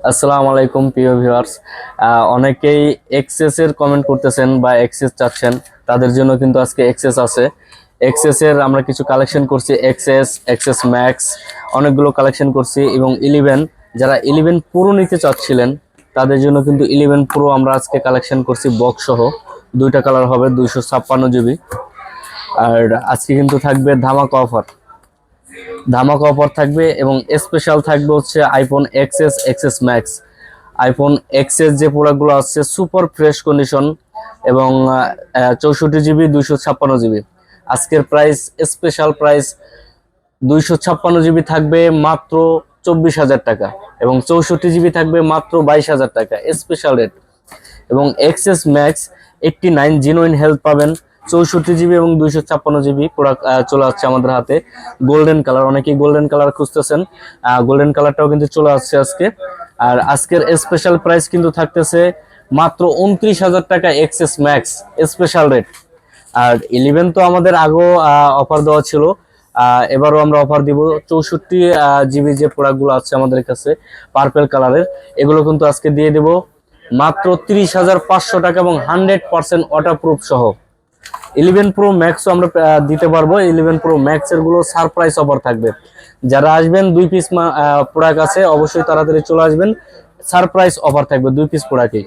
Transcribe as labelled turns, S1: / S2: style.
S1: আসসালামু আলাইকুম প্রিয় ভিউয়ার্স। অনেকেই এক্সেস এর কমেন্ট করতেছেন বা এক্সেস চাচ্ছেন, তাদের জন্য কিন্তু আজকে এক্সেস আছে। এক্সেস এর আমরা কিছু কালেকশন করছি, এক্সেস এক্সেস ম্যাক্স অনেকগুলো কালেকশন করছি এবং 11 যারা 11 প্রো নিতে চাচ্ছিলেন তাদের জন্য কিন্তু 11 প্রো আমরা আজকে কালেকশন করছি বক্স সহ। দুইটা কালার হবে, 256 জিবি। আর আজকে কিন্তু থাকবে ধামাকা অফার, ধামাকা অফার থাকবে এবং স্পেশাল থাকবে হচ্ছে iPhone XS XS max. IPhone XS যে প্রোডাক্টগুলো আছে সুপার ফ্রেশ কন্ডিশন এবং 64 জিবি 256 জিবি। আজকের প্রাইস, স্পেশাল প্রাইস 256 জিবি থাকবে মাত্র 24,000 টাকা এবং 64 জিবি থাকবে মাত্র 22,000 টাকা স্পেশাল রেট। এবং এক্সএস ম্যাক্স 89 জেনুইন হেলথ পাবেন, 64 জিবি এবং 256 জিবি প্রোডাক্ট চলে আসছে আমাদের হাতে। গোল্ডেন কালার, অনেকেই গোল্ডেন কালার খুঁজতেছেন, গোল্ডেন কালারটাও কিন্তু চলে আসছে আজকে। আর আজকের স্পেশাল প্রাইস কিন্তু থাকতেছে মাত্র 29,000 টাকা এক্সএস ম্যাক্স স্পেশাল রেট। আর 11 তো আমাদের আগেও অফার দেওয়া ছিল, এবারও আমরা অফার দিব। 64 জিবি যে প্রোডাক্টগুলো আছে আমাদের কাছে পার্পেল কালারের, এগুলো কিন্তু আজকে দিয়ে দেব মাত্র 30,500 টাকা এবং 100% ওয়াটারপ্রুফ সহ। 11 প্রো ম্যাক্সও আমরা দিতে পারবো। 11 প্রো ম্যাক্স এর গুলো সারপ্রাইজ অফার থাকবে। যারা আসবেন 2 পিস প্রোডাক্ট আছে, অবশ্যই তাড়াতাড়ি চলে আসবেন, সারপ্রাইজ অফার থাকবে 2 পিস প্রোডাক্টে।